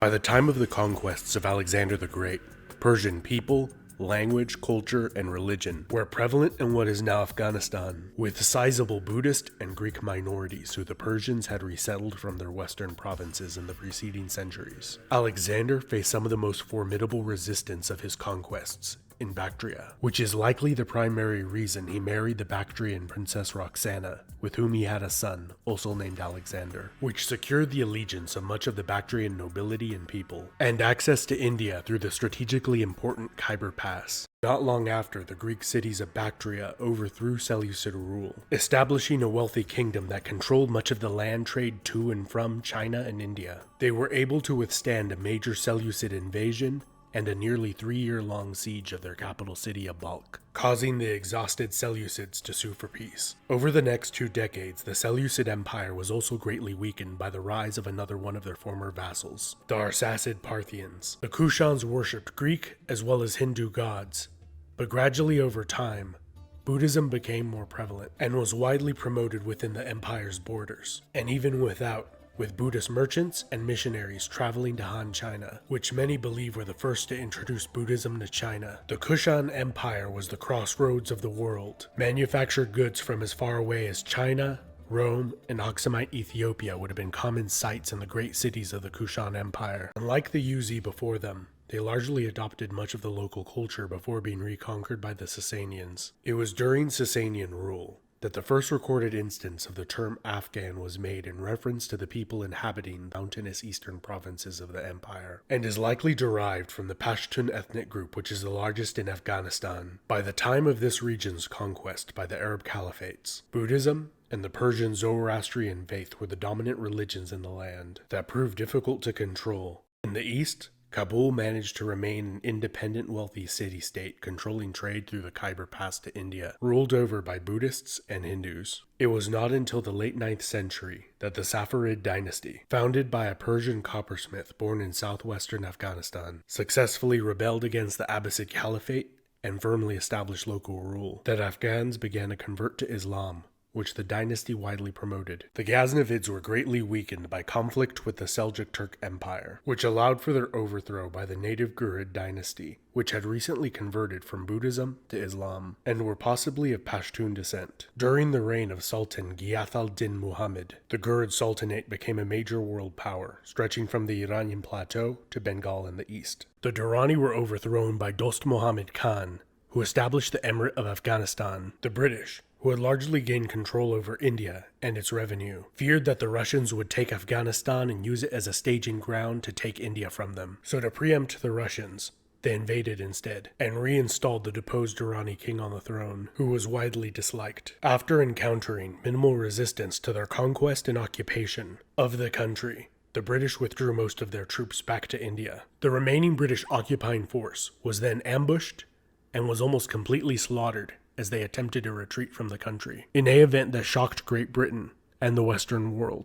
By the time of the conquests of Alexander the Great, Persian people, language, culture, and religion were prevalent in what is now Afghanistan, with sizable Buddhist and Greek minorities who the Persians had resettled from their western provinces in the preceding centuries. Alexander faced some of the most formidable resistance of his conquests in Bactria, which is likely the primary reason he married the Bactrian princess Roxana, with whom he had a son, also named Alexander, which secured the allegiance of much of the Bactrian nobility and people, and access to India through the strategically important Khyber Pass. Not long after, the Greek cities of Bactria overthrew Seleucid rule, establishing a wealthy kingdom that controlled much of the land trade to and from China and India. They were able to withstand a major Seleucid invasion and a nearly 3-year-long siege of their capital city of Balkh, causing the exhausted Seleucids to sue for peace. Over the next 2 decades, the Seleucid Empire was also greatly weakened by the rise of another one of their former vassals, the Arsacid Parthians. The Kushans worshipped Greek as well as Hindu gods, but gradually over time, Buddhism became more prevalent and was widely promoted within the empire's borders, and even without, with Buddhist merchants and missionaries traveling to Han China, which many believe were the first to introduce Buddhism to China. The Kushan Empire was the crossroads of the world. Manufactured goods from as far away as China, Rome, and Aksumite Ethiopia would have been common sights in the great cities of the Kushan Empire. Unlike the Yuezhi before them, they largely adopted much of the local culture before being reconquered by the Sasanians. It was during Sasanian rule that the first recorded instance of the term Afghan was made in reference to the people inhabiting the mountainous eastern provinces of the empire, and is likely derived from the Pashtun ethnic group, which is the largest in Afghanistan. By the time of this region's conquest by the Arab caliphates, Buddhism and the Persian Zoroastrian faith were the dominant religions in the land that proved difficult to control. In the east, Kabul managed to remain an independent, wealthy city-state controlling trade through the Khyber Pass to India, ruled over by Buddhists and Hindus. It was not until the late 9th century that the Safarid dynasty, founded by a Persian coppersmith born in southwestern Afghanistan, successfully rebelled against the Abbasid Caliphate and firmly established local rule, that Afghans began to convert to Islam, which the dynasty widely promoted. The Ghaznavids were greatly weakened by conflict with the Seljuk Turk Empire, which allowed for their overthrow by the native Ghurid dynasty, which had recently converted from Buddhism to Islam, and were possibly of Pashtun descent. During the reign of Sultan Ghiyath al-Din Muhammad, the Ghurid Sultanate became a major world power, stretching from the Iranian plateau to Bengal in the east. The Durrani were overthrown by Dost Muhammad Khan, who established the Emirate of Afghanistan. The British, who had largely gained control over India and its revenue, feared that the Russians would take Afghanistan and use it as a staging ground to take India from them. So to preempt the Russians, they invaded instead, and reinstalled the deposed Durrani king on the throne, who was widely disliked. After encountering minimal resistance to their conquest and occupation of the country, the British withdrew most of their troops back to India. The remaining British occupying force was then ambushed and was almost completely slaughtered as they attempted to retreat from the country, in an event that shocked Great Britain and the Western world.